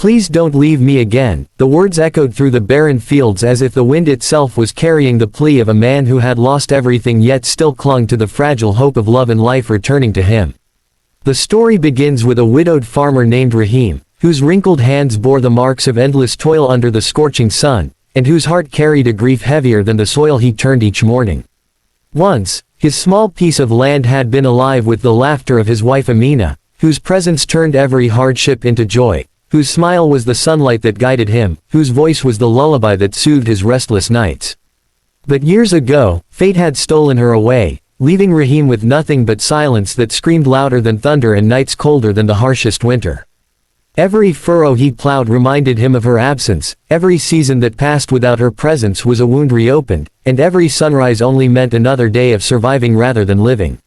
"Please don't leave me again." The words echoed through the barren fields as if the wind itself was carrying the plea of a man who had lost everything yet still clung to the fragile hope of love and life returning to him. The story begins with a widowed farmer named Rahim, whose wrinkled hands bore the marks of endless toil under the scorching sun, and whose heart carried a grief heavier than the soil he turned each morning. Once, his small piece of land had been alive with the laughter of his wife Amina, whose presence turned every hardship into joy, whose smile was the sunlight that guided him, whose voice was the lullaby that soothed his restless nights. But years ago, fate had stolen her away, leaving Rahim with nothing but silence that screamed louder than thunder and nights colder than the harshest winter. Every furrow he plowed reminded him of her absence, every season that passed without her presence was a wound reopened, and every sunrise only meant another day of surviving rather than living.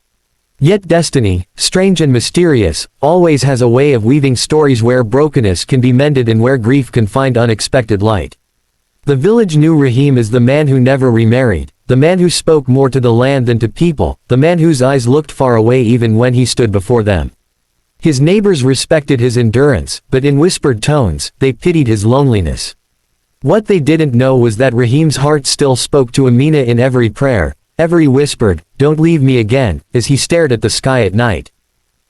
Yet destiny, strange and mysterious, always has a way of weaving stories where brokenness can be mended and where grief can find unexpected light. The village knew Rahim as the man who never remarried, the man who spoke more to the land than to people, the man whose eyes looked far away even when he stood before them. His neighbors respected his endurance, but in whispered tones, they pitied his loneliness. What they didn't know was that Rahim's heart still spoke to Amina in every prayer, every whispered, "Don't leave me again," as he stared at the sky at night.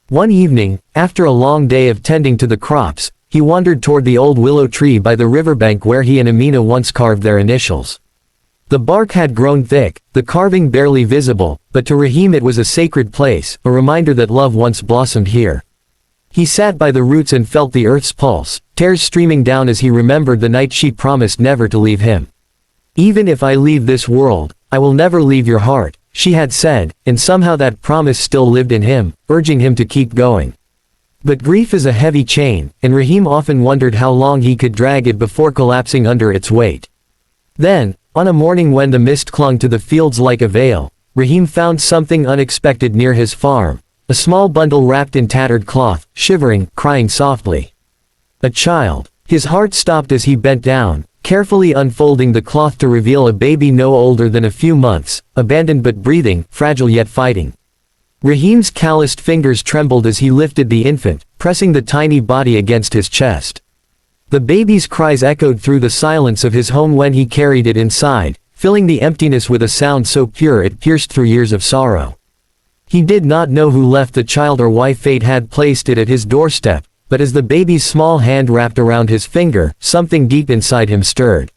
One evening, after a long day of tending to the crops, he wandered toward the old willow tree by the riverbank where he and Amina once carved their initials. The bark had grown thick, the carving barely visible, but to Rahim it was a sacred place, a reminder that love once blossomed here. He sat by the roots and felt the earth's pulse, tears streaming down as he remembered the night she promised never to leave him. "Even if I leave this world, I will never leave your heart," she had said, and somehow that promise still lived in him, urging him to keep going. But grief is a heavy chain, and Rahim often wondered how long he could drag it before collapsing under its weight. Then, on a morning when the mist clung to the fields like a veil, Rahim found something unexpected near his farm, a small bundle wrapped in tattered cloth, shivering, crying softly. A child. His heart stopped as he bent down, carefully unfolding the cloth to reveal a baby no older than a few months, abandoned but breathing, fragile yet fighting. Rahim's calloused fingers trembled as he lifted the infant, pressing the tiny body against his chest. The baby's cries echoed through the silence of his home when he carried it inside, filling the emptiness with a sound so pure it pierced through years of sorrow. He did not know who left the child or why fate had placed it at his doorstep, but as the baby's small hand wrapped around his finger, something deep inside him stirred.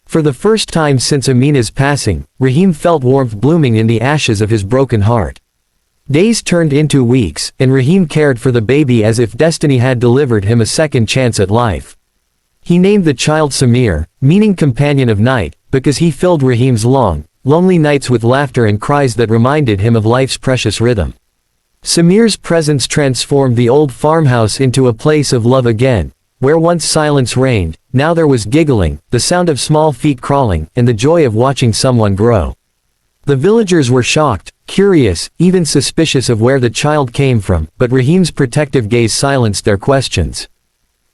For the first time since Amina's passing, Rahim felt warmth blooming in the ashes of his broken heart. Days turned into weeks, and Rahim cared for the baby as if destiny had delivered him a second chance at life. He named the child Samir, meaning companion of night, because he filled Rahim's long, lonely nights with laughter and cries that reminded him of life's precious rhythm. Samir's presence transformed the old farmhouse into a place of love again, where once silence reigned. Now there was giggling, the sound of small feet crawling, and the joy of watching someone grow. The villagers were shocked, curious, even suspicious of where the child came from, but Rahim's protective gaze silenced their questions.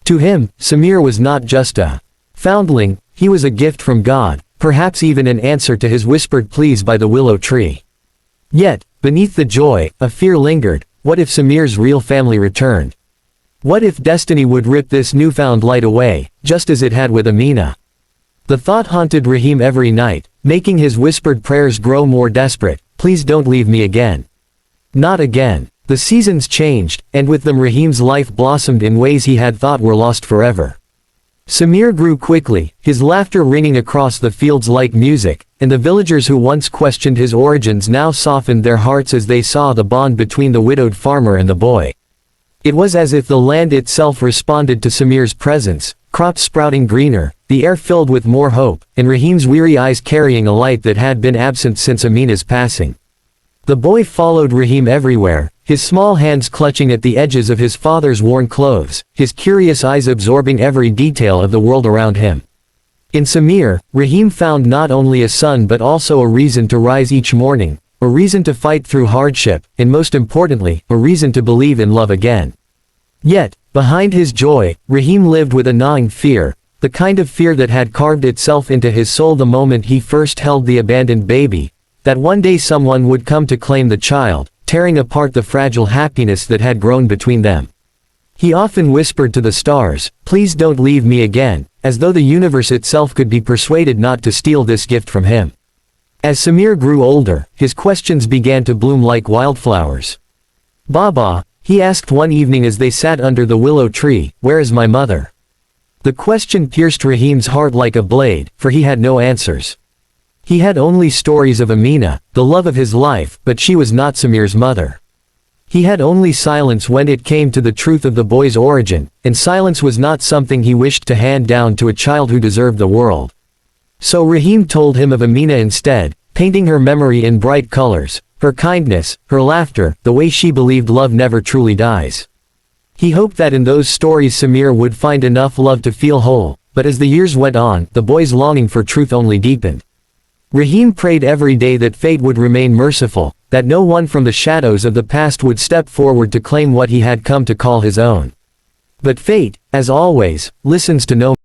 To him, Samir was not just a foundling, he was a gift from God, perhaps even an answer to his whispered pleas by the willow tree. Yet, beneath the joy, a fear lingered. What if Samir's real family returned? What if destiny would rip this newfound light away, just as it had with Amina? The thought haunted Rahim every night, making his whispered prayers grow more desperate. "Please don't leave me again. Not again." The seasons changed, and with them Rahim's life blossomed in ways he had thought were lost forever. Samir grew quickly, his laughter ringing across the fields like music, and the villagers who once questioned his origins now softened their hearts as they saw the bond between the widowed farmer and the boy. It was as if the land itself responded to Samir's presence, crops sprouting greener, the air filled with more hope, and Rahim's weary eyes carrying a light that had been absent since Amina's passing. The boy followed Rahim everywhere, his small hands clutching at the edges of his father's worn clothes, his curious eyes absorbing every detail of the world around him. In Samir, Rahim found not only a son but also a reason to rise each morning, a reason to fight through hardship, and most importantly, a reason to believe in love again. Yet, behind his joy, Rahim lived with a gnawing fear, the kind of fear that had carved itself into his soul the moment he first held the abandoned baby, that one day someone would come to claim the child, tearing apart the fragile happiness that had grown between them. He often whispered to the stars, "Please don't leave me again," as though the universe itself could be persuaded not to steal this gift from him. As Samir grew older, his questions began to bloom like wildflowers. "Baba," he asked one evening as they sat under the willow tree, "where is my mother?" The question pierced Rahim's heart like a blade, for he had no answers. He had only stories of Amina, the love of his life, but she was not Samir's mother. He had only silence when it came to the truth of the boy's origin, and silence was not something he wished to hand down to a child who deserved the world. So Rahim told him of Amina instead, painting her memory in bright colors, her kindness, her laughter, the way she believed love never truly dies. He hoped that in those stories Samir would find enough love to feel whole, but as the years went on, the boy's longing for truth only deepened. Rahim prayed every day that fate would remain merciful, that no one from the shadows of the past would step forward to claim what he had come to call his own. But fate, as always, listens to no